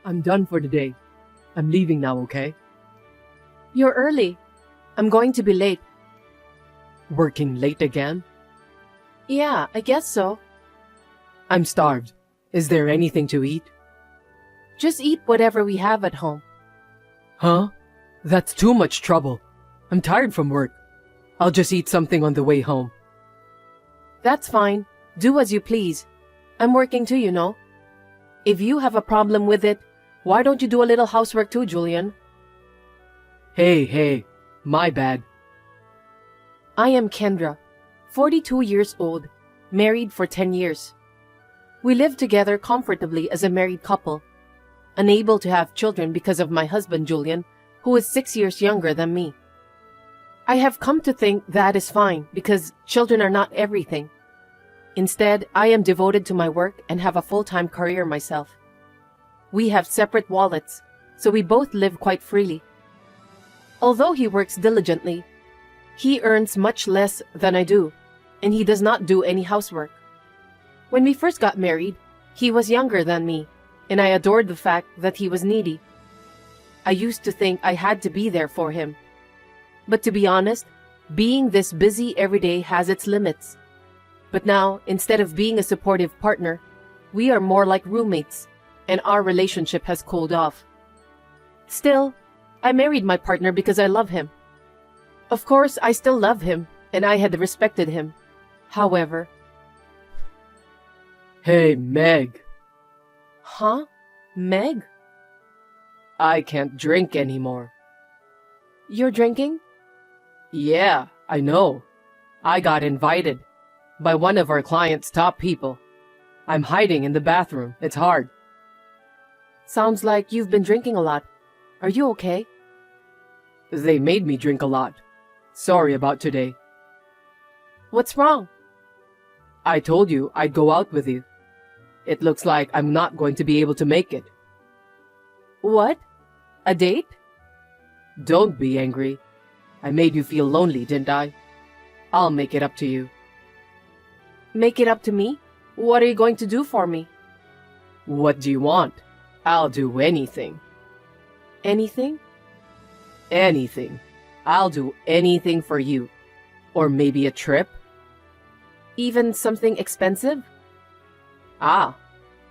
I'm done for the day. I'm leaving now, okay? You're early. I'm going to be late. Working late again? Yeah, I guess so. I'm starved. Is there anything to eat? Just eat whatever we have at home. Huh? That's too much trouble. I'm tired from work. I'll just eat something on the way home. That's fine. Do as you please. I'm working too, you know. If you have a problem with it, why don't you do a little housework too, Julian? Hey, my bad. I am Kendra, 42 years old, married for 10 years. We live together comfortably as a married couple, unable to have children because of my husband Julian, who is 6 years younger than me. I have come to think that is fine because children are not everything. Instead, I am devoted to my work and have a full-time career myself. We have separate wallets, so we both live quite freely. Although he works diligently, he earns much less than I do, and he does not do any housework. When we first got married, he was younger than me, and I adored the fact that he was needy. I used to think I had to be there for him. But to be honest, being this busy every day has its limits. But now, instead of being a supportive partner, we are more like roommates, and our relationship has cooled off. Still, I married my partner because I love him. Of course, I still love him, and I had respected him. However... Hey, Meg. Huh? Meg? I can't drink anymore. You're drinking? Yeah, I know. I got invited by one of our client's top people. I'm hiding in the bathroom. It's hard. Sounds like you've been drinking a lot. Are you okay? They made me drink a lot. Sorry about today. What's wrong? I told you I'd go out with you. It looks like I'm not going to be able to make it. What? A date? Don't be angry. I made you feel lonely, didn't I? I'll make it up to you. Make it up to me? What are you going to do for me? What do you want? I'll do anything. Anything? Anything. I'll do anything for you. Or maybe a trip? Even something expensive? Ah,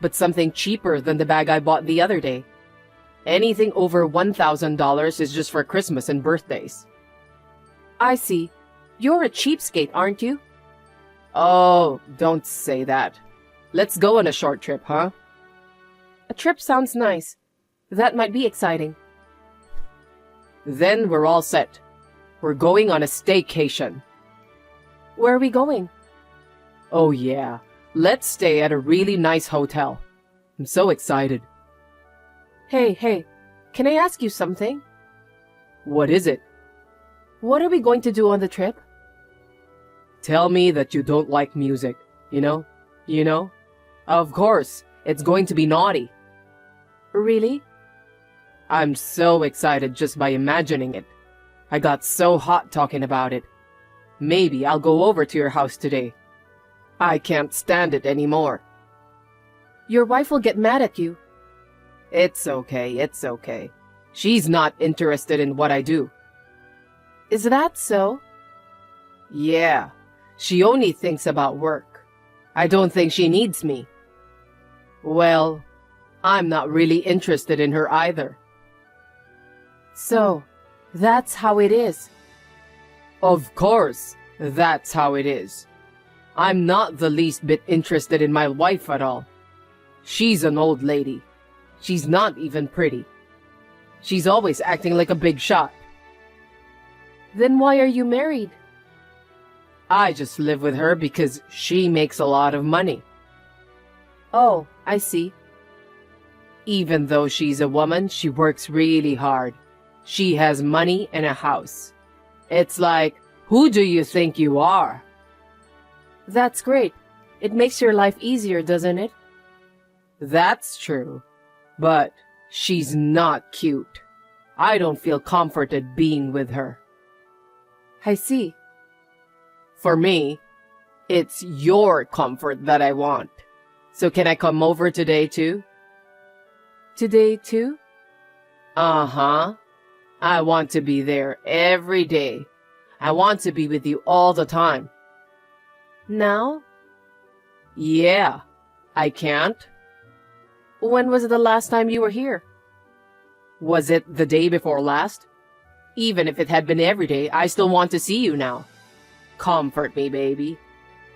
but something cheaper than the bag I bought the other day. Anything over $1,000 is just for Christmas and birthdays. I see. You're a cheapskate, aren't you? Oh, don't say that. Let's go on a short trip, huh? A trip sounds nice. That might be exciting. Then we're all set. We're going on a staycation. Where are we going? Oh yeah, let's stay at a really nice hotel. I'm so excited. Hey, can I ask you something? What is it? What are we going to do on the trip? Tell me that you don't like music, you know? Of course, it's going to be naughty. Really? I'm so excited just by imagining it. I got so hot talking about it. Maybe I'll go over to your house today. I can't stand it anymore. Your wife will get mad at you. It's okay. She's not interested in what I do. Is that so? Yeah, she only thinks about work. I don't think she needs me. Well, I'm not really interested in her either. So, that's how it is. Of course, that's how it is. I'm not the least bit interested in my wife at all. She's an old lady. She's not even pretty. She's always acting like a big shot. Then why are you married? I just live with her because she makes a lot of money. Oh, I see. Even though she's a woman, she works really hard. She has money and a house. It's like, who do you think you are? That's great. It makes your life easier, doesn't it? That's true. But she's not cute. I don't feel comforted being with her. I see. For me, it's your comfort that I want. So can I come over today too? Today too? Uh-huh. I want to be there every day. I want to be with you all the time. Now? Yeah. I can't. When was the last time you were here? Was it the day before last? Even if it had been every day, I still want to see you now. Comfort me, baby.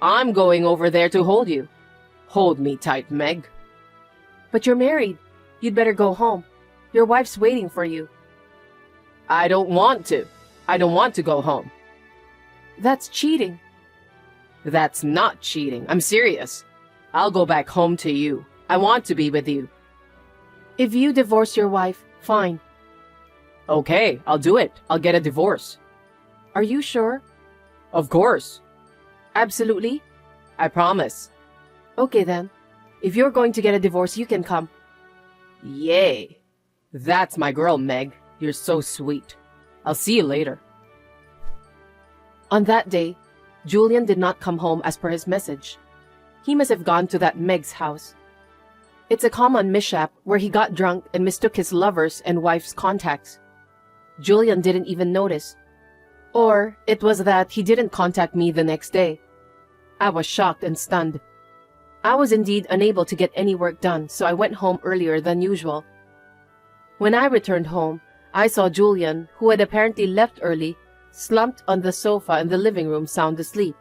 I'm going over there to hold you. Hold me tight, Meg. But you're married. You'd better go home. Your wife's waiting for you. I don't want to. I don't want to go home. That's cheating. That's not cheating. I'm serious. I'll go back home to you. I want to be with you. If you divorce your wife, fine. Okay, I'll do it. I'll get a divorce. Are you sure? Of course. Absolutely? I promise. Okay then. If you're going to get a divorce, you can come. Yay. That's my girl, Meg. You're so sweet. I'll see you later. On that day, Julian did not come home as per his message. He must have gone to that Meg's house. It's a common mishap where he got drunk and mistook his lover's and wife's contacts. Julian didn't even notice. Or it was that he didn't contact me the next day. I was shocked and stunned. I was indeed unable to get any work done, so I went home earlier than usual. When I returned home, I saw Julian, who had apparently left early, slumped on the sofa in the living room sound asleep.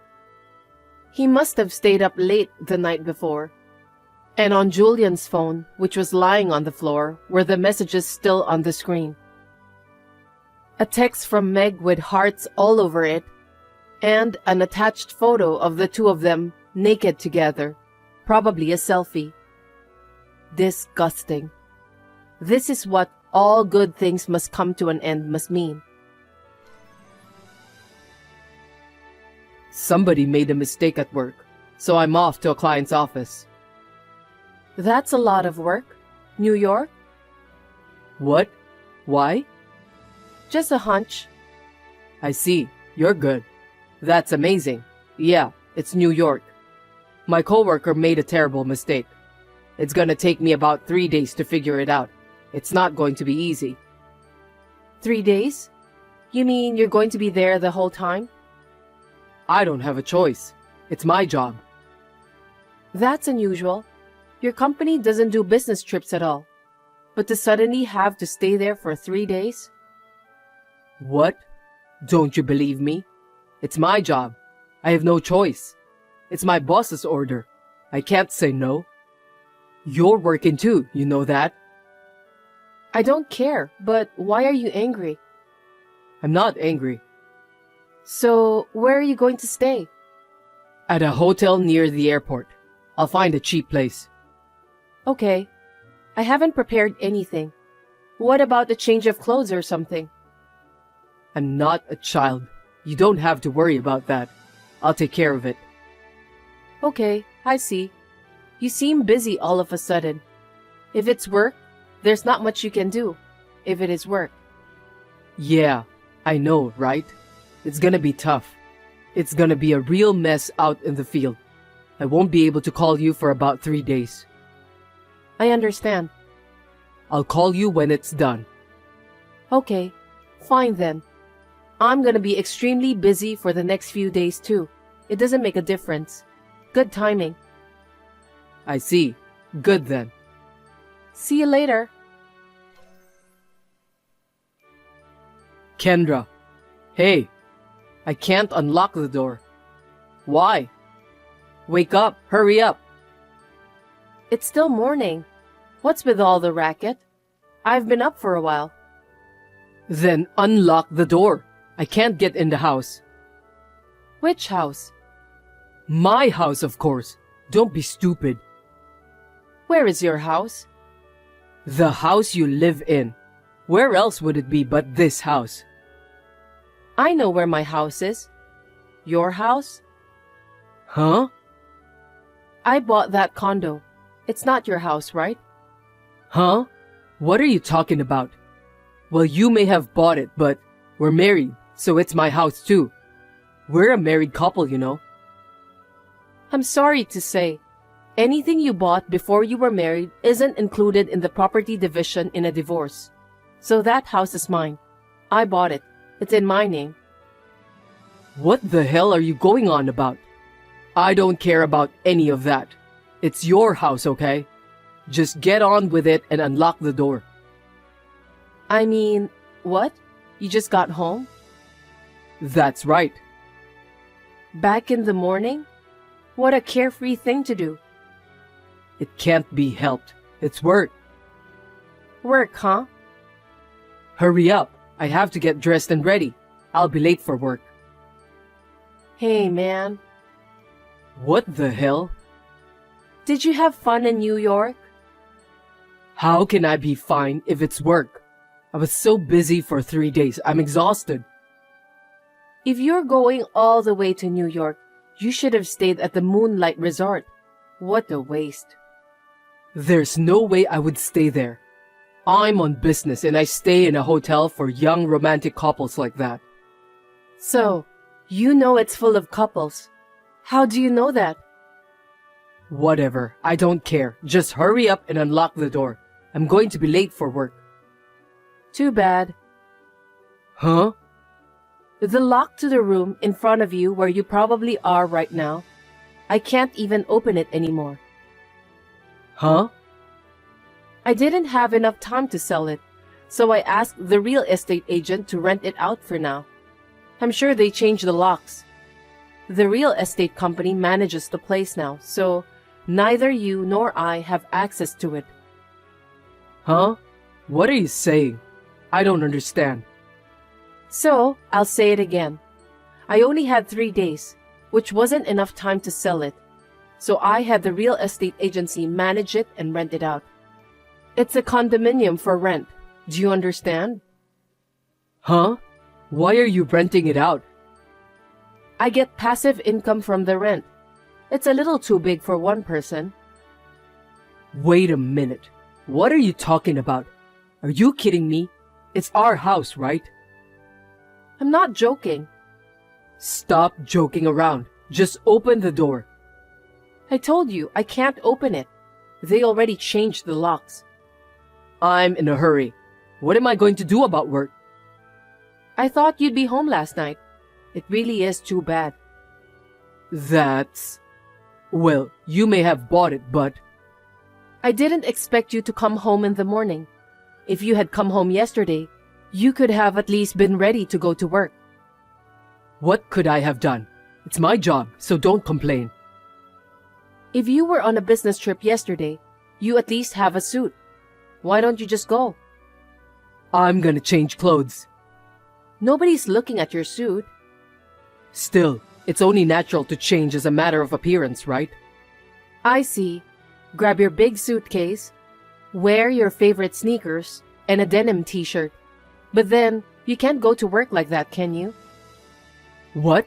He must have stayed up late the night before. And on Julian's phone, which was lying on the floor, were the messages still on the screen. A text from Meg with hearts all over it, and an attached photo of the two of them naked together, probably a selfie. Disgusting. This is what all good things must come to an end must mean. Somebody made a mistake at work, so I'm off to a client's office. That's a lot of work. New York? What? Why? Just a hunch. I see. You're good. That's amazing. Yeah, it's New York. My coworker made a terrible mistake. It's gonna take me about 3 days to figure it out. It's not going to be easy. 3 days? You mean you're going to be there the whole time? I don't have a choice. It's my job. That's unusual. Your company doesn't do business trips at all. But to suddenly have to stay there for 3 days? What? Don't you believe me? It's my job. I have no choice. It's my boss's order. I can't say no. You're working too, you know that? I don't care, but why are you angry? I'm not angry. So, where are you going to stay? At a hotel near the airport. I'll find a cheap place. Okay. I haven't prepared anything. What about a change of clothes or something? I'm not a child. You don't have to worry about that. I'll take care of it. Okay, I see. You seem busy all of a sudden. If it's work, there's not much you can do. If it is work. Yeah, I know, right? It's gonna be tough. It's gonna be a real mess out in the field. I won't be able to call you for about 3 days. I understand. I'll call you when it's done. Okay, fine then. I'm gonna be extremely busy for the next few days too. It doesn't make a difference. Good timing. I see. Good then. See you later. Kendra. Hey. I can't unlock the door. Why? Wake up. Hurry up. It's still morning. What's with all the racket? I've been up for a while. Then unlock the door. I can't get in the house. Which house? My house, of course. Don't be stupid. Where is your house? The house you live in. Where else would it be but this house? I know where my house is. Your house? Huh? I bought that condo. It's not your house, right? Huh? What are you talking about? Well, you may have bought it, but we're married, so it's my house too. We're a married couple, you know. I'm sorry to say, Anything you bought before you were married isn't included in the property division in a divorce. So that house is mine. I bought it. It's in my name. What the hell are you going on about? I don't care about any of that. It's your house, okay? Just get on with it and unlock the door. I mean, what? You just got home? That's right. Back in the morning? What a carefree thing to do. It can't be helped. It's work. Work, huh? Hurry up. I have to get dressed and ready. I'll be late for work. Hey, man. What the hell? Did you have fun in New York? How can I be fine if it's work? I was so busy for 3 days. I'm exhausted. If you're going all the way to New York, you should have stayed at the Moonlight Resort. What a waste. There's no way I would stay there. I'm on business and I stay in a hotel for young romantic couples like that. So, you know it's full of couples. How do you know that? Whatever. I don't care. Just hurry up and unlock the door. I'm going to be late for work. Too bad. Huh? The lock to the room in front of you where you probably are right now, I can't even open it anymore. Huh? I didn't have enough time to sell it, so I asked the real estate agent to rent it out for now. I'm sure they changed the locks. The real estate company manages the place now, so neither you nor I have access to it. Huh? What are you saying? I don't understand. So, I'll say it again. I only had 3 days, which wasn't enough time to sell it. So I had the real estate agency manage it and rent it out. It's a condominium for rent. Do you understand? Huh? Why are you renting it out? I get passive income from the rent. It's a little too big for one person. Wait a minute. What are you talking about? Are you kidding me? It's our house, right? I'm not joking. Stop joking around. Just open the door. I told you, I can't open it. They already changed the locks. I'm in a hurry. What am I going to do about work? I thought you'd be home last night. It really is too bad. That's... Well, you may have bought it, but... I didn't expect you to come home in the morning. If you had come home yesterday, you could have at least been ready to go to work. What could I have done? It's my job, so don't complain. If you were on a business trip yesterday, you at least have a suit. Why don't you just go? I'm gonna change clothes. Nobody's looking at your suit. Still, it's only natural to change as a matter of appearance, right? I see. Grab your big suitcase, wear your favorite sneakers, and a denim t-shirt. But then, you can't go to work like that, can you? What?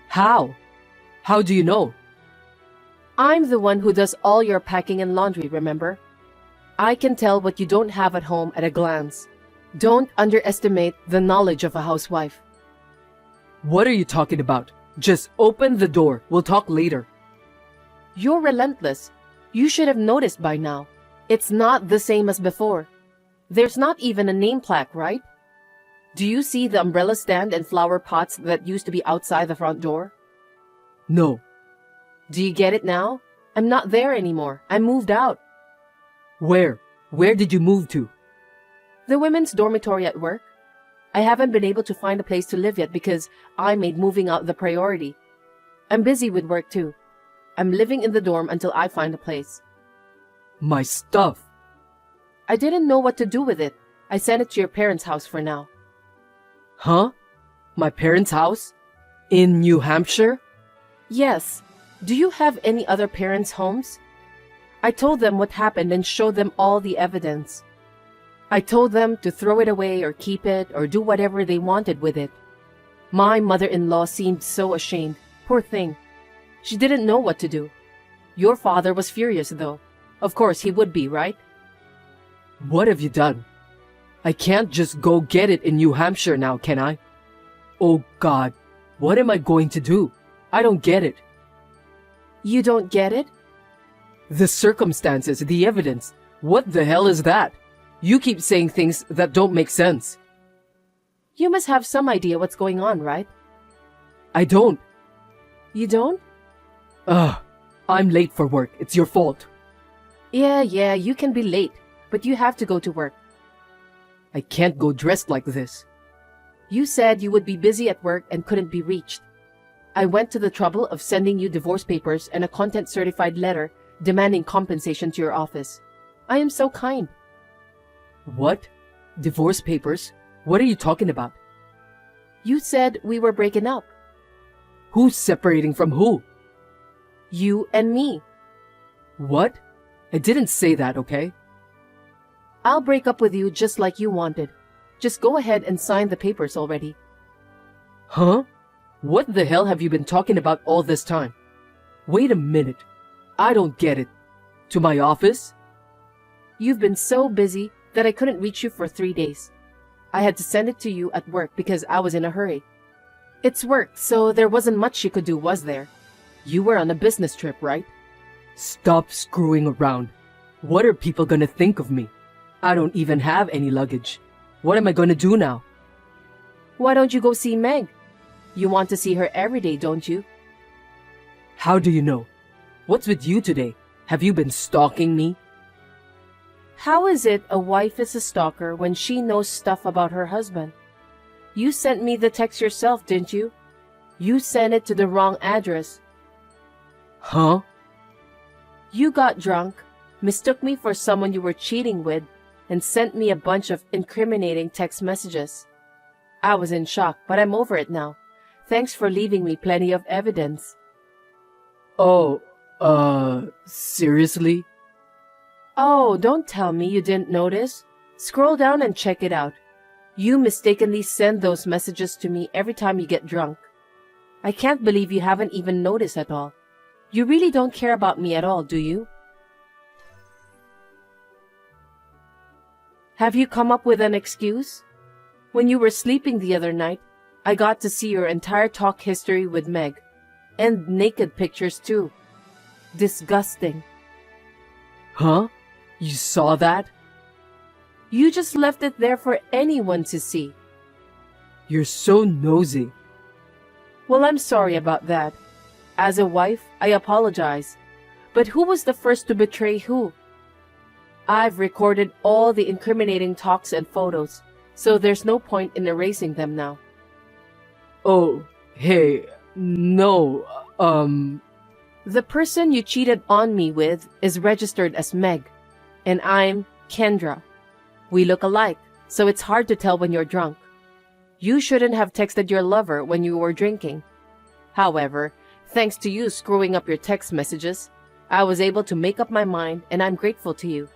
How? How do you know? I'm the one who does all your packing and laundry, remember? I can tell what you don't have at home at a glance. Don't underestimate the knowledge of a housewife. What are you talking about? Just open the door. We'll talk later. You're relentless. You should have noticed by now. It's not the same as before. There's not even a name plaque, right? Do you see the umbrella stand and flower pots that used to be outside the front door? No. Do you get it now? I'm not there anymore. I moved out. Where? Where did you move to? The women's dormitory at work. I haven't been able to find a place to live yet because I made moving out the priority. I'm busy with work too. I'm living in the dorm until I find a place. My stuff. I didn't know what to do with it. I sent it to your parents' house for now. Huh? My parents' house? In New Hampshire? Yes. Do you have any other parents' homes? I told them what happened and showed them all the evidence. I told them to throw it away or keep it or do whatever they wanted with it. My mother-in-law seemed so ashamed. Poor thing. She didn't know what to do. Your father was furious, though. Of course, he would be, right? What have you done? I can't just go get it in New Hampshire now, can I? Oh God, what am I going to do? I don't get it. You don't get it? The circumstances, the evidence. What the hell is that? You keep saying things that don't make sense. You must have some idea what's going on, right? I don't. You don't? Ugh. I'm late for work. It's your fault. Yeah, you can be late, but you have to go to work. I can't go dressed like this. You said you would be busy at work and couldn't be reached. I went to the trouble of sending you divorce papers and a content-certified letter demanding compensation to your office. I am so kind. What? Divorce papers? What are you talking about? You said we were breaking up. Who's separating from who? You and me. What? I didn't say that, okay? I'll break up with you just like you wanted. Just go ahead and sign the papers already. Huh? What the hell have you been talking about all this time? Wait a minute. I don't get it. To my office? You've been so busy that I couldn't reach you for 3 days. I had to send it to you at work because I was in a hurry. It's work, so there wasn't much you could do, was there? You were on a business trip, right? Stop screwing around. What are people gonna think of me? I don't even have any luggage. What am I gonna do now? Why don't you go see Meg? You want to see her every day, don't you? How do you know? What's with you today? Have you been stalking me? How is it a wife is a stalker when she knows stuff about her husband? You sent me the text yourself, didn't you? You sent it to the wrong address. Huh? You got drunk, mistook me for someone you were cheating with, and sent me a bunch of incriminating text messages. I was in shock, but I'm over it now. Thanks for leaving me plenty of evidence. Oh, seriously? Oh, don't tell me you didn't notice. Scroll down and check it out. You mistakenly send those messages to me every time you get drunk. I can't believe you haven't even noticed at all. You really don't care about me at all, do you? Have you come up with an excuse? When you were sleeping the other night, I got to see your entire talk history with Meg. And naked pictures too. Disgusting. Huh? You saw that? You just left it there for anyone to see. You're so nosy. Well, I'm sorry about that. As a wife, I apologize. But who was the first to betray who? I've recorded all the incriminating talks and photos, so there's no point in erasing them now. Oh, hey, no, The person you cheated on me with is registered as Meg, and I'm Kendra. We look alike, so it's hard to tell when you're drunk. You shouldn't have texted your lover when you were drinking. However, thanks to you screwing up your text messages, I was able to make up my mind, and I'm grateful to you.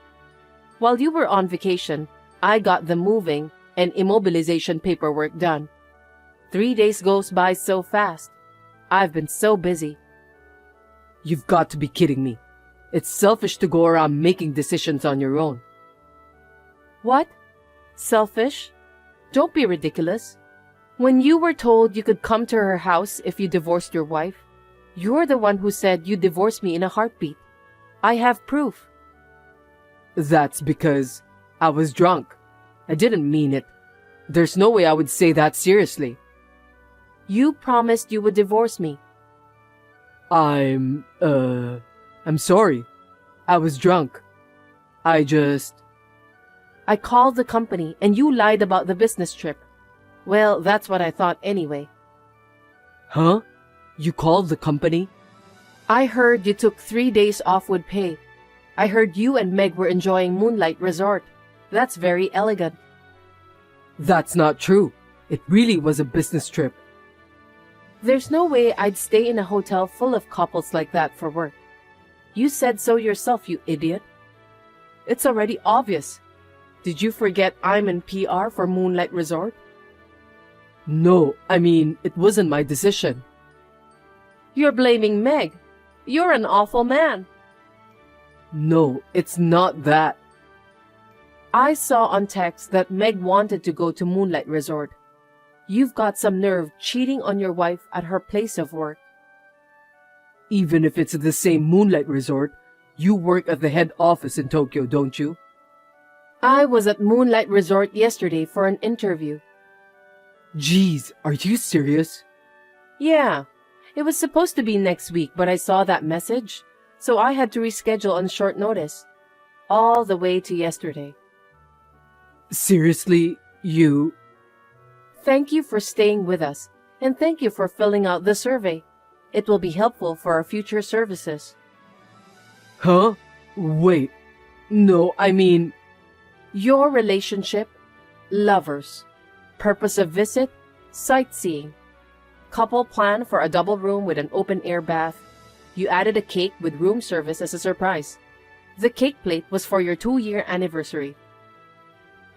While you were on vacation, I got the moving and immobilization paperwork done. 3 days goes by so fast. I've been so busy. you've got to be kidding me. It's selfish to go around making decisions on your own. What? Selfish? Don't be ridiculous. When you were told you could come to her house if you divorced your wife, you're the one who said you'd divorce me in a heartbeat. I have proof. That's because I was drunk. I didn't mean it. There's no way I would say that seriously. You promised you would divorce me. I'm sorry. I was drunk. I called the company and you lied about the business trip. Well, that's what I thought anyway. Huh? You called the company? I heard you took 3 days off with pay. I heard you and Meg were enjoying Moonlight Resort. That's very elegant. That's not true. It really was a business trip. There's no way I'd stay in a hotel full of couples like that for work. You said so yourself, you idiot. It's already obvious. Did you forget I'm in PR for Moonlight Resort? No, I mean, it wasn't my decision. You're blaming Meg. You're an awful man. No, it's not that. I saw on text that Meg wanted to go to Moonlight Resort. You've got some nerve cheating on your wife at her place of work. Even if it's the same Moonlight Resort, You work at the head office in Tokyo, don't you? I was at Moonlight Resort yesterday for an interview. Jeez, are you serious? Yeah, it was supposed to be next week, but I saw that message, so I had to reschedule on short notice. All the way to yesterday. Seriously, you... Thank you for staying with us, and thank you for filling out the survey. It will be helpful for our future services. Huh? Wait. No, I mean... Your relationship, lovers. Purpose of visit, sightseeing. Couple plan for a double room with an open-air bath. You added a cake with room service as a surprise. The cake plate was for your 2-year anniversary.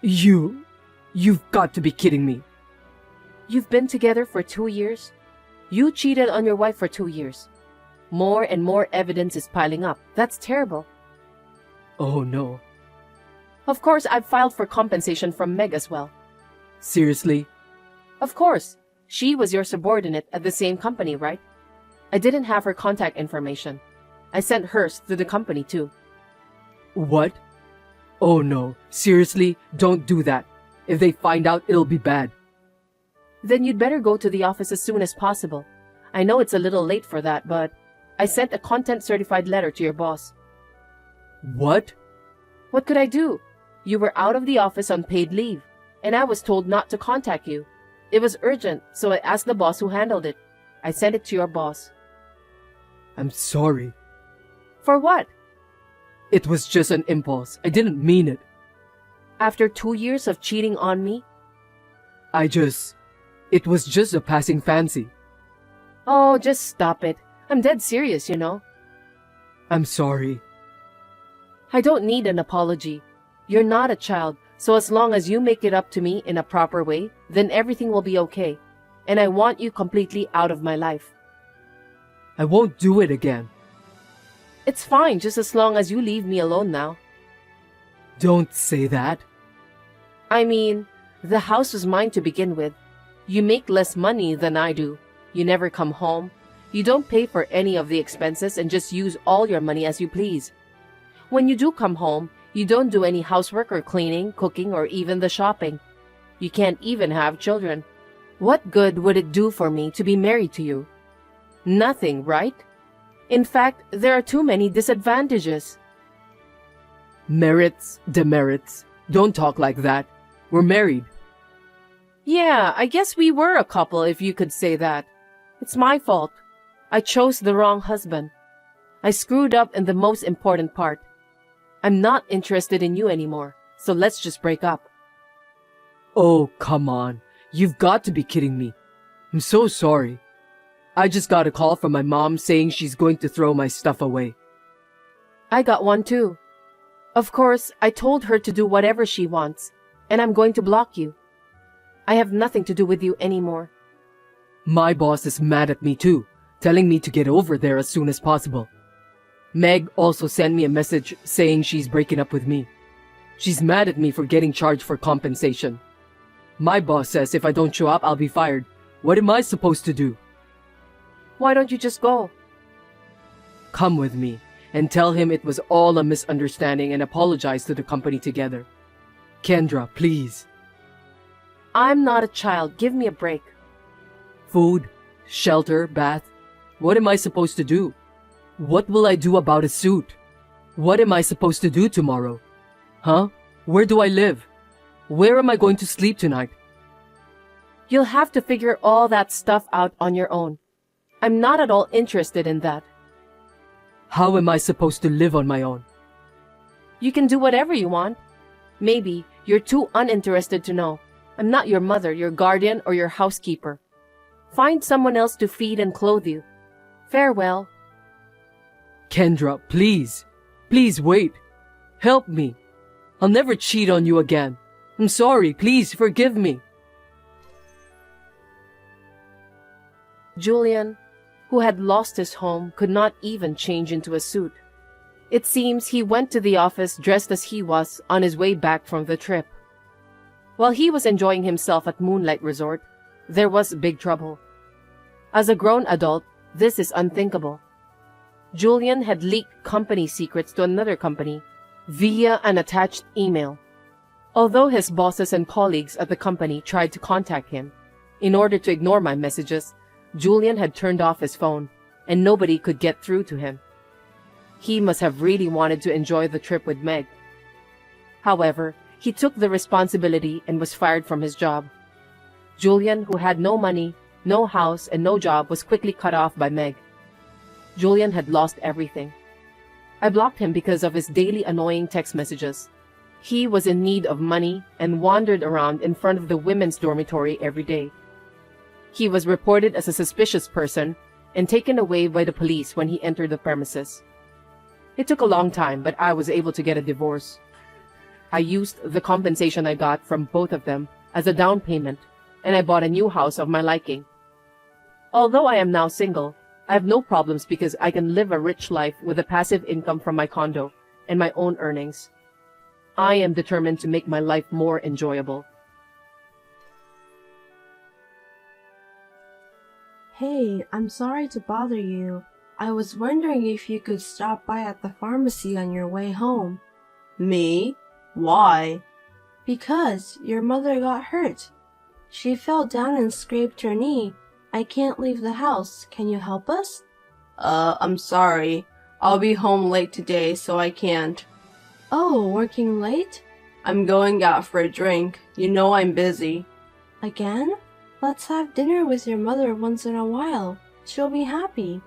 You've got to be kidding me. You've been together for 2 years? You cheated on your wife for 2 years. More and more evidence is piling up. That's terrible. Oh no. Of course, I've filed for compensation from Meg as well. Seriously? Of course. She was your subordinate at the same company, right? I didn't have her contact information. I sent hers to the company too. What? Oh no. Seriously, don't do that. If they find out, it'll be bad. Then you'd better go to the office as soon as possible. I know it's a little late for that, but I sent a content-certified letter to your boss. What? What could I do? You were out of the office on paid leave, and I was told not to contact you. It was urgent, so I asked the boss who handled it. I sent it to your boss. I'm sorry. For what? It was just an impulse. I didn't mean it. After 2 years of cheating on me? It was just a passing fancy. Oh, just stop it. I'm dead serious, you know. I'm sorry. I don't need an apology. You're not a child, so as long as you make it up to me in a proper way, then everything will be okay. And I want you completely out of my life. I won't do it again. It's fine, just as long as you leave me alone now. Don't say that. I mean, the house was mine to begin with. You make less money than I do. You never come home. You don't pay for any of the expenses and just use all your money as you please. When you do come home, you don't do any housework or cleaning, cooking, or even the shopping. You can't even have children. What good would it do for me to be married to you? Nothing, right? In fact, there are too many disadvantages. Merits, demerits. Don't talk like that. We're married. Yeah, I guess we were a couple if you could say that. It's my fault. I chose the wrong husband. I screwed up in the most important part. I'm not interested in you anymore, so let's just break up. Oh, come on. You've got to be kidding me. I'm so sorry. I just got a call from my mom saying she's going to throw my stuff away. I got one too. Of course, I told her to do whatever she wants, and I'm going to block you. I have nothing to do with you anymore. My boss is mad at me too, telling me to get over there as soon as possible. Meg also sent me a message saying she's breaking up with me. She's mad at me for getting charged for compensation. My boss says if I don't show up, I'll be fired. What am I supposed to do? Why don't you just go? Come with me and tell him it was all a misunderstanding and apologize to the company together. Kendra, please. I'm not a child. Give me a break. Food, shelter, bath. What am I supposed to do? What will I do about a suit? What am I supposed to do tomorrow? Huh? Where do I live? Where am I going to sleep tonight? You'll have to figure all that stuff out on your own. I'm not at all interested in that. How am I supposed to live on my own? You can do whatever you want. Maybe you're too uninterested to know. I'm not your mother, your guardian, or your housekeeper. Find someone else to feed and clothe you. Farewell. Kendra, please. Please wait. Help me. I'll never cheat on you again. I'm sorry. Please forgive me. Julian, who had lost his home, could not even change into a suit. It seems he went to the office dressed as he was on his way back from the trip. While he was enjoying himself at Moonlight Resort, there was big trouble. As a grown adult, this is unthinkable. Julian had leaked company secrets to another company via an attached email. Although his bosses and colleagues at the company tried to contact him, in order to ignore my messages, Julian had turned off his phone, and nobody could get through to him. He must have really wanted to enjoy the trip with Meg. However, he took the responsibility and was fired from his job. Julian, who had no money, no house, and no job, was quickly cut off by Meg. Julian had lost everything. I blocked him because of his daily annoying text messages. He was in need of money and wandered around in front of the women's dormitory every day. He was reported as a suspicious person and taken away by the police when he entered the premises. It took a long time, but I was able to get a divorce. I used the compensation I got from both of them as a down payment, and I bought a new house of my liking. Although I am now single, I have no problems because I can live a rich life with a passive income from my condo and my own earnings. I am determined to make my life more enjoyable. Hey, I'm sorry to bother you. I was wondering if you could stop by at the pharmacy on your way home. Me? Why? Because your mother got hurt. She fell down and scraped her knee. I can't leave the house. Can you help us? I'm sorry. I'll be home late today, so I can't. Oh, working late? I'm going out for a drink. You know I'm busy. Again? Let's have dinner with your mother once in a while. She'll be happy.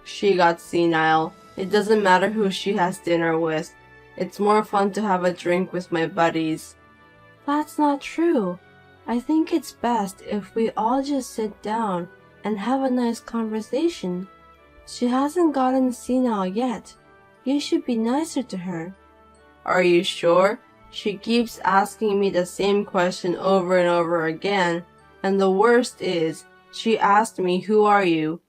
She got senile. It doesn't matter who she has dinner with. It's more fun to have a drink with my buddies. That's not true. I think it's best if we all just sit down and have a nice conversation. She hasn't gotten senile yet. You should be nicer to her. Are you sure? She keeps asking me the same question over and over again, and the worst is, she asked me, "Who are you?"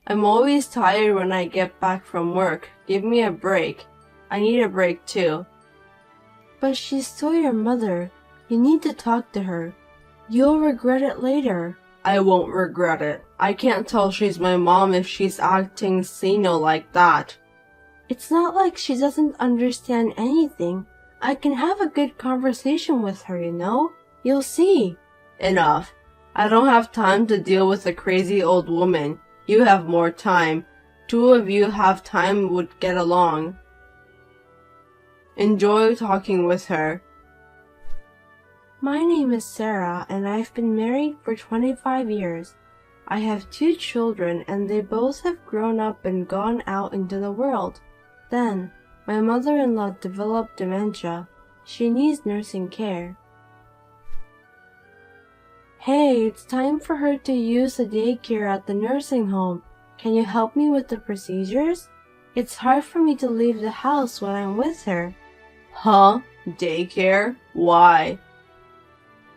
I'm always tired when I get back from work. Give me a break. I need a break too. But she's still your mother. You need to talk to her. You'll regret it later. I won't regret it. I can't tell she's my mom if she's acting senile like that. It's not like she doesn't understand anything. I can have a good conversation with her, you know? You'll see. Enough. I don't have time to deal with a crazy old woman. You have more time. Two of you have time would get along. Enjoy talking with her. My name is Sarah, and I've been married for 25 years. I have 2 children, and they both have grown up and gone out into the world. Then, my mother-in-law developed dementia. She needs nursing care. Hey, it's time for her to use the daycare at the nursing home. Can you help me with the procedures? It's hard for me to leave the house when I'm with her. Huh? Daycare? Why?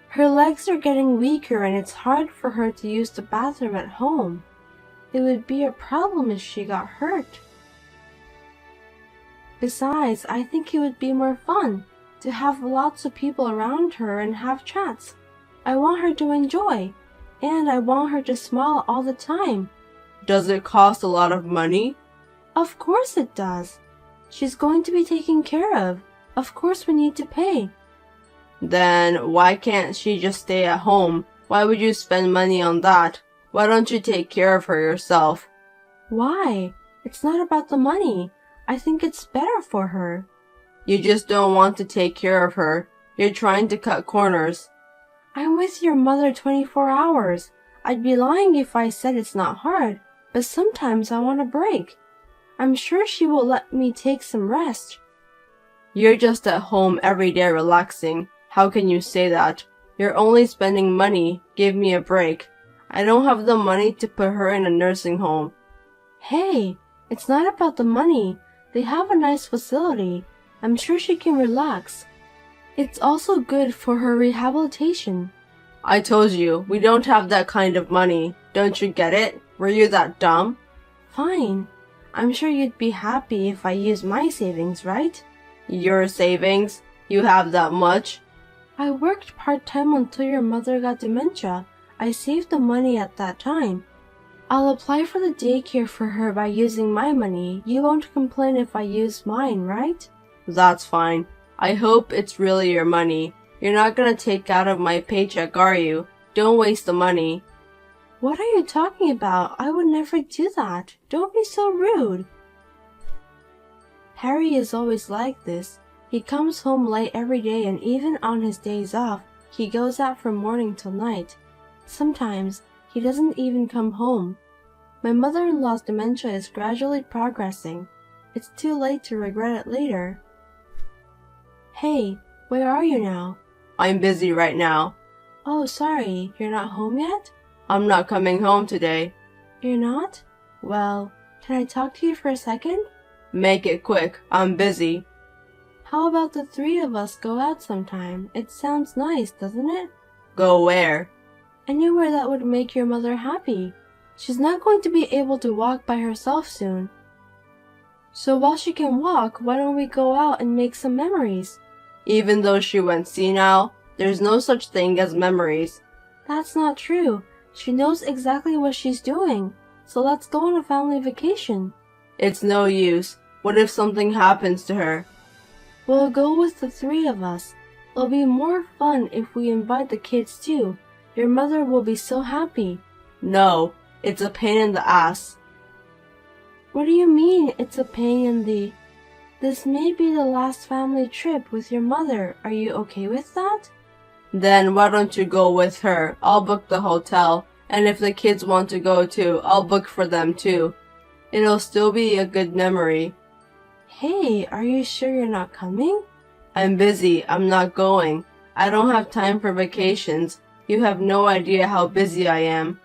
Her legs are getting weaker and it's hard for her to use the bathroom at home. It would be a problem if she got hurt. Besides, I think it would be more fun to have lots of people around her and have chats. I want her to enjoy, and I want her to smile all the time. Does it cost a lot of money? Of course it does. She's going to be taken care of. Of course we need to pay. Then why can't she just stay at home? Why would you spend money on that? Why don't you take care of her yourself? Why? It's not about the money. I think it's better for her. You just don't want to take care of her. You're trying to cut corners. I'm with your mother 24 hours. I'd be lying if I said it's not hard, but sometimes I want a break. I'm sure she will let me take some rest. You're just at home every day relaxing. How can you say that? You're only spending money. Give me a break. I don't have the money to put her in a nursing home. Hey, it's not about the money. They have a nice facility. I'm sure she can relax. It's also good for her rehabilitation. I told you, we don't have that kind of money. Don't you get it? Were you that dumb? Fine. I'm sure you'd be happy if I used my savings, right? Your savings? You have that much? I worked part-time until your mother got dementia. I saved the money at that time. I'll apply for the daycare for her by using my money. You won't complain if I use mine, right? That's fine. I hope it's really your money. You're not gonna take out of my paycheck, are you? Don't waste the money. What are you talking about? I would never do that. Don't be so rude. Harry is always like this. He comes home late every day, and even on his days off, he goes out from morning till night. Sometimes he doesn't even come home. My mother-in-law's dementia is gradually progressing. It's too late to regret it later. Hey, where are you now? I'm busy right now. Oh, sorry, you're not home yet? I'm not coming home today. You're not? Well, can I talk to you for a second? Make it quick. I'm busy. How about the three of us go out sometime? It sounds nice, doesn't it? Go where? Anywhere that would make your mother happy. She's not going to be able to walk by herself soon. So while she can walk, why don't we go out and make some memories? Even though she went senile, there's no such thing as memories. That's not true. She knows exactly what she's doing. So let's go on a family vacation. It's no use. What if something happens to her? We'll go with the three of us. It'll be more fun if we invite the kids too. Your mother will be so happy. No, it's a pain in the ass. What do you mean it's a pain in the... This may be the last family trip with your mother. Are you okay with that? Then why don't you go with her? I'll book the hotel. And if the kids want to go too, I'll book for them too. It'll still be a good memory. Hey, are you sure you're not coming? I'm busy. I'm not going. I don't have time for vacations. You have no idea how busy I am.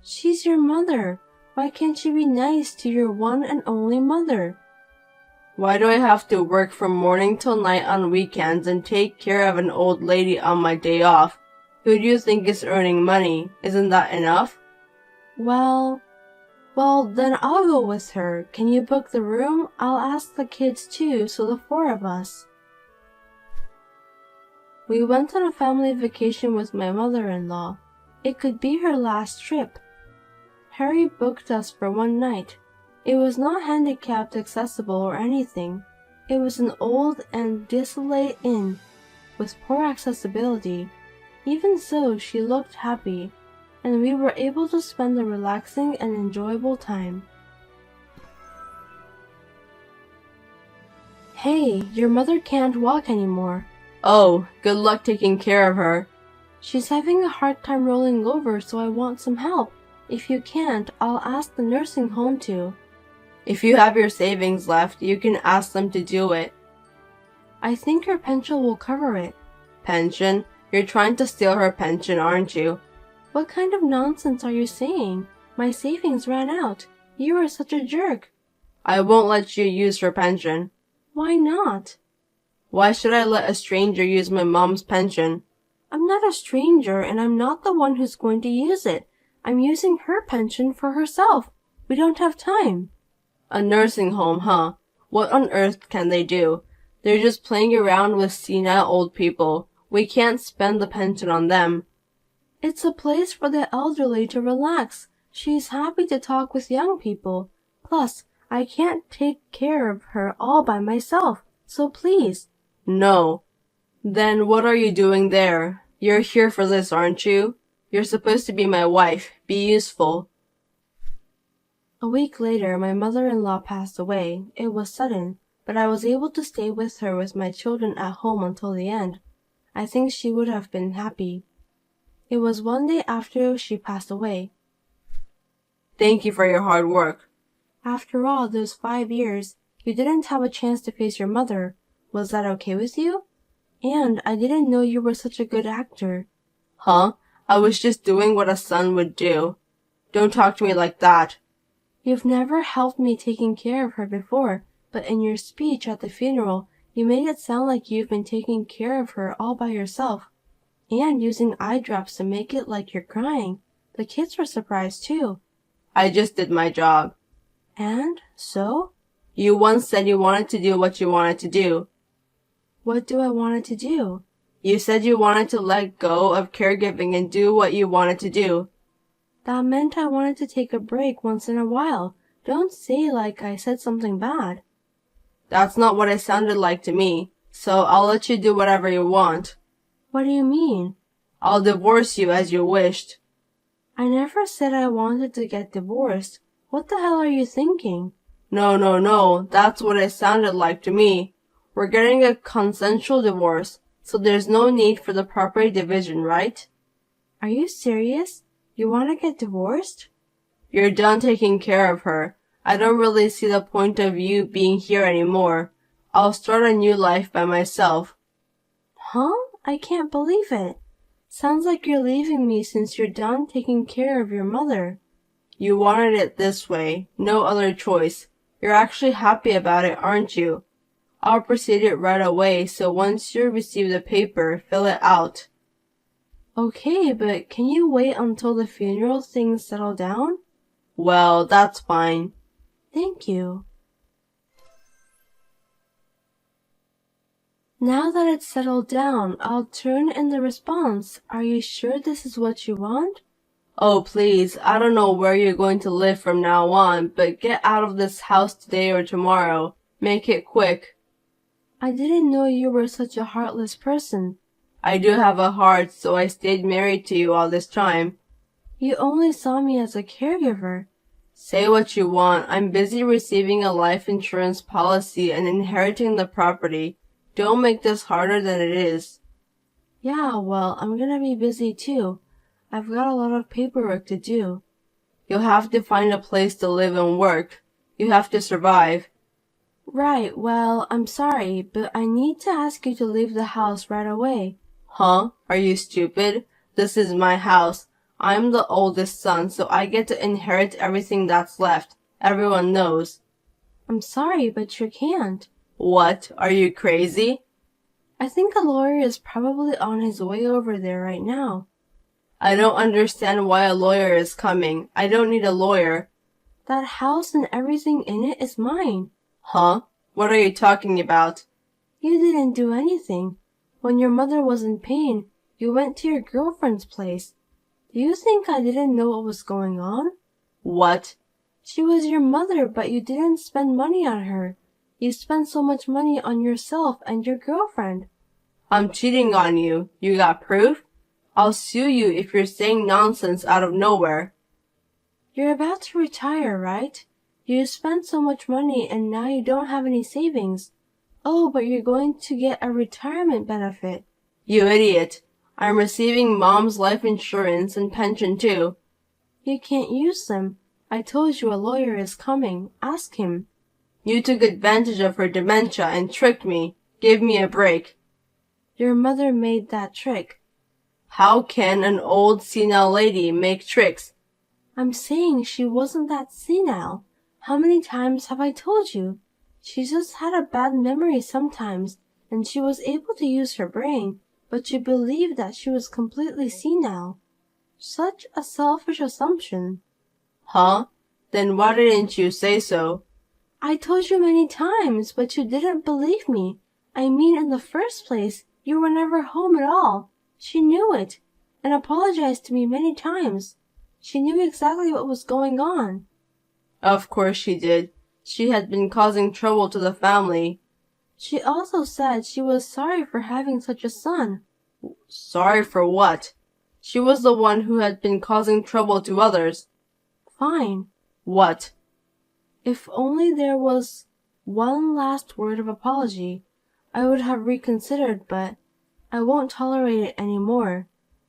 She's your mother. Why can't you be nice to your one and only mother? Why do I have to work from morning till night on weekends and take care of an old lady on my day off? Who do you think is earning money? Isn't that enough? Well, then I'll go with her. Can you book the room? I'll ask the kids too, so the four of us. We went on a family vacation with my mother-in-law. It could be her last trip. Harry booked us for one night. It was not handicapped accessible or anything. It was an old and desolate inn with poor accessibility. Even so, she looked happy, and we were able to spend a relaxing and enjoyable time. Hey, your mother can't walk anymore. Oh, good luck taking care of her. She's having a hard time rolling over, so I want some help. If you can't, I'll ask the nursing home to. If you have your savings left, you can ask them to do it. I think her pension will cover it. Pension? You're trying to steal her pension, aren't you? What kind of nonsense are you saying? My savings ran out. You are such a jerk. I won't let you use her pension. Why not? Why should I let a stranger use my mom's pension? I'm not a stranger, and I'm not the one who's going to use it. I'm using her pension for herself. We don't have time. A nursing home, huh? What on earth can they do? They're just playing around with senile old people. We can't spend the pension on them. It's a place for the elderly to relax. She's happy to talk with young people. Plus, I can't take care of her all by myself. So please. No. Then what are you doing there? You're here for this, aren't you? You're supposed to be my wife. Be useful. A week later, my mother-in-law passed away. It was sudden, but I was able to stay with her with my children at home until the end. I think she would have been happy. It was one day after she passed away. Thank you for your hard work. After all those 5 years, you didn't have a chance to face your mother. Was that okay with you? And I didn't know you were such a good actor. Huh? I was just doing what a son would do. Don't talk to me like that. You've never helped me taking care of her before, but in your speech at the funeral, you made it sound like you've been taking care of her all by yourself, and using eye drops to make it like you're crying. The kids were surprised too. I just did my job. And so? You once said you wanted to do what you wanted to do. What do I want to do? You said you wanted to let go of caregiving and do what you wanted to do. That meant I wanted to take a break once in a while. Don't say like I said something bad. That's not what it sounded like to me, so I'll let you do whatever you want. What do you mean? I'll divorce you as you wished. I never said I wanted to get divorced. What the hell are you thinking? No, that's what it sounded like to me. We're getting a consensual divorce, so there's no need for the property division, right? Are you serious? You want to get divorced? You're done taking care of her. I don't really see the point of you being here anymore. I'll start a new life by myself. Huh? I can't believe it. Sounds like you're leaving me since you're done taking care of your mother. You wanted it this way. No other choice. You're actually happy about it, aren't you? I'll proceed it right away, so once you receive the paper, fill it out. Okay, but can you wait until the funeral things settle down? Well, that's fine. Thank you. Now that it's settled down, I'll turn in the response. Are you sure this is what you want? Oh, please, I don't know where you're going to live from now on, but get out of this house today or tomorrow. Make it quick. I didn't know you were such a heartless person. I do have a heart, so I stayed married to you all this time. You only saw me as a caregiver. Say what you want. I'm busy receiving a life insurance policy and inheriting the property. Don't make this harder than it is. Yeah, well, I'm gonna be busy too. I've got a lot of paperwork to do. You'll have to find a place to live and work. You have to survive. Right, well, I'm sorry, but I need to ask you to leave the house right away. Huh? Are you stupid? This is my house. I'm the oldest son, so I get to inherit everything that's left. Everyone knows. I'm sorry, but you can't. What? Are you crazy? I think a lawyer is probably on his way over there right now. I don't understand why a lawyer is coming. I don't need a lawyer. That house and everything in it is mine. Huh? What are you talking about? You didn't do anything. When your mother was in pain, you went to your girlfriend's place. Do you think I didn't know what was going on? What? She was your mother, but you didn't spend money on her. You spent so much money on yourself and your girlfriend. I'm cheating on you. You got proof? I'll sue you if you're saying nonsense out of nowhere. You're about to retire, right? You spent so much money and now you don't have any savings. Oh, but you're going to get a retirement benefit. You idiot. I'm receiving Mom's life insurance and pension too. You can't use them. I told you a lawyer is coming. Ask him. You took advantage of her dementia and tricked me. Give me a break. Your mother made that trick. How can an old senile lady make tricks? I'm saying she wasn't that senile. How many times have I told you? She just had a bad memory sometimes, and she was able to use her brain, but you believed that she was completely senile. Such a selfish assumption. Huh? Then why didn't you say so? I told you many times, but you didn't believe me. I mean, in the first place, you were never home at all. She knew it, and apologized to me many times. She knew exactly what was going on. Of course she did. She had been causing trouble to the family. She also said she was sorry for having such a son. Sorry for what? She was the one who had been causing trouble to others. Fine. What? If only there was one last word of apology, I would have reconsidered, but I won't tolerate it anymore.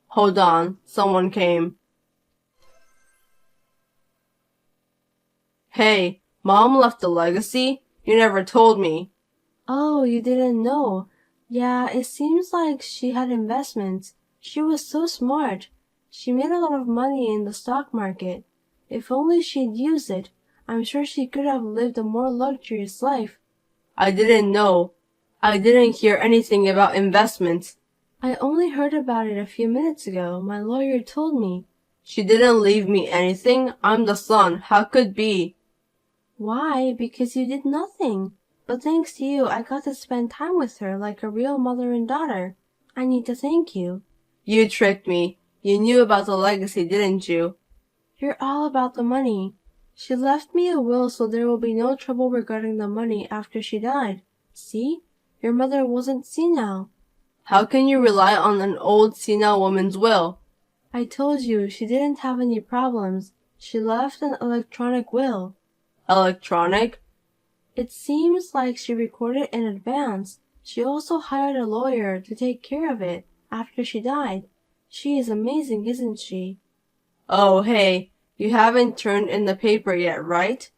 Hold on. Someone came. Hey, Mom left a legacy? You never told me. Oh, you didn't know. Yeah, it seems like she had investments. She was so smart. She made a lot of money in the stock market. If only she'd used it, I'm sure she could have lived a more luxurious life. I didn't know. I didn't hear anything about investments. I only heard about it a few minutes ago. My lawyer told me. She didn't leave me anything. I'm the son. How could be? Why? Because you did nothing. But thanks to you, I got to spend time with her like a real mother and daughter. I need to thank you. You tricked me. You knew about the legacy, didn't you? You're all about the money. She left me a will so there will be no trouble regarding the money after she died. See? Your mother wasn't senile. How can you rely on an old senile woman's will? I told you she didn't have any problems. She left an electronic will. Electronic? It seems like she recorded in advance. She also hired a lawyer to take care of it after she died. She is amazing, isn't she? Oh, hey, you haven't turned in the paper yet, right?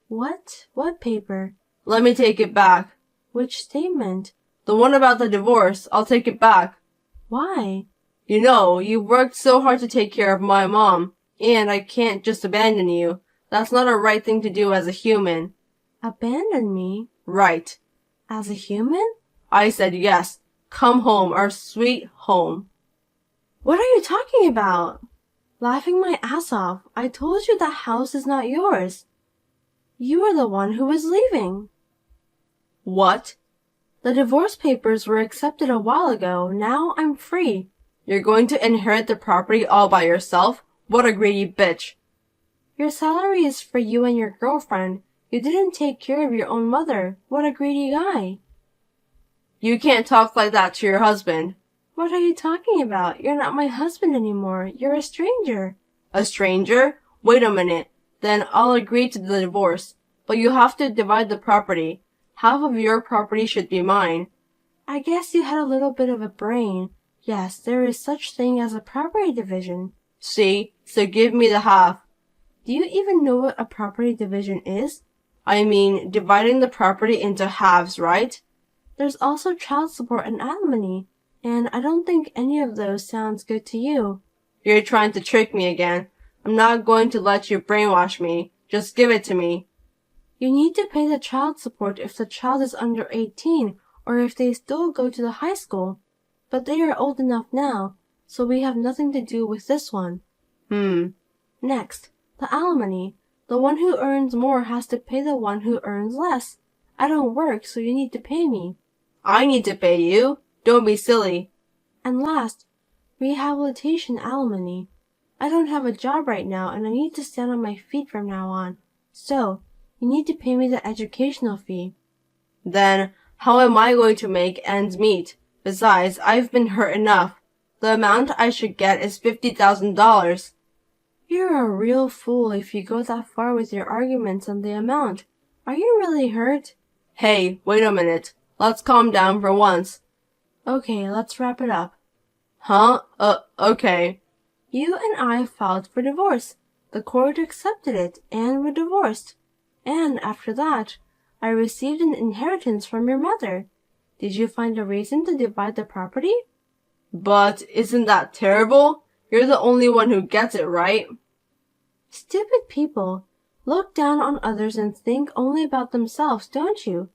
What? What paper? Let me take it back. Which statement? The one about the divorce. I'll take it back. Why? You know, you worked so hard to take care of my mom, and I can't just abandon you. That's not a right thing to do as a human. Abandon me? Right. As a human? I said yes. Come home, our sweet home. What are you talking about? Laughing my ass off. I told you that house is not yours. You are the one who was leaving. What? The divorce papers were accepted a while ago. Now I'm free. You're going to inherit the property all by yourself? What a greedy bitch. Your salary is for you and your girlfriend. You didn't take care of your own mother. What a greedy guy. You can't talk like that to your husband. What are you talking about? You're not my husband anymore. You're a stranger. A stranger? Wait a minute. Then I'll agree to the divorce. But you have to divide the property. Half of your property should be mine. I guess you had a little bit of a brain. Yes, there is such thing as a property division. See? So give me the half. Do you even know what a property division is? I mean, dividing the property into halves, right? There's also child support and alimony, and I don't think any of those sounds good to you. You're trying to trick me again. I'm not going to let you brainwash me. Just give it to me. You need to pay the child support if the child is under 18 or if they still go to the high school. But they are old enough now, so we have nothing to do with this one. Next, the alimony. The one who earns more has to pay the one who earns less. I don't work, so you need to pay me. I need to pay you. Don't be silly. And last, rehabilitation alimony. I don't have a job right now and I need to stand on my feet from now on. So, you need to pay me the educational fee. Then, how am I going to make ends meet? Besides, I've been hurt enough. The amount I should get is $50,000. You're a real fool if you go that far with your arguments on the amount. Are you really hurt? Hey, wait a minute. Let's calm down for once. Okay, let's wrap it up. Huh? Okay. You and I filed for divorce. The court accepted it, and we're divorced. And after that, I received an inheritance from your mother. Did you find a reason to divide the property? But isn't that terrible? You're the only one who gets it, right? Stupid people. Look down on others and think only about themselves, don't you?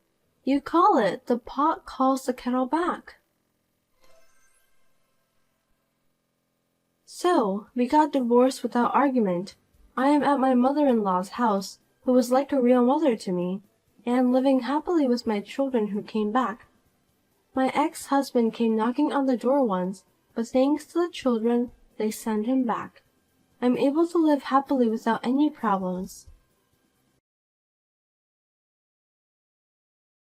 You call it the pot calls the kettle back. So, we got divorced without argument. I am at my mother-in-law's house, who was like a real mother to me, and living happily with my children who came back. My ex-husband came knocking on the door once, but thanks to the children, they sent him back. I'm able to live happily without any problems.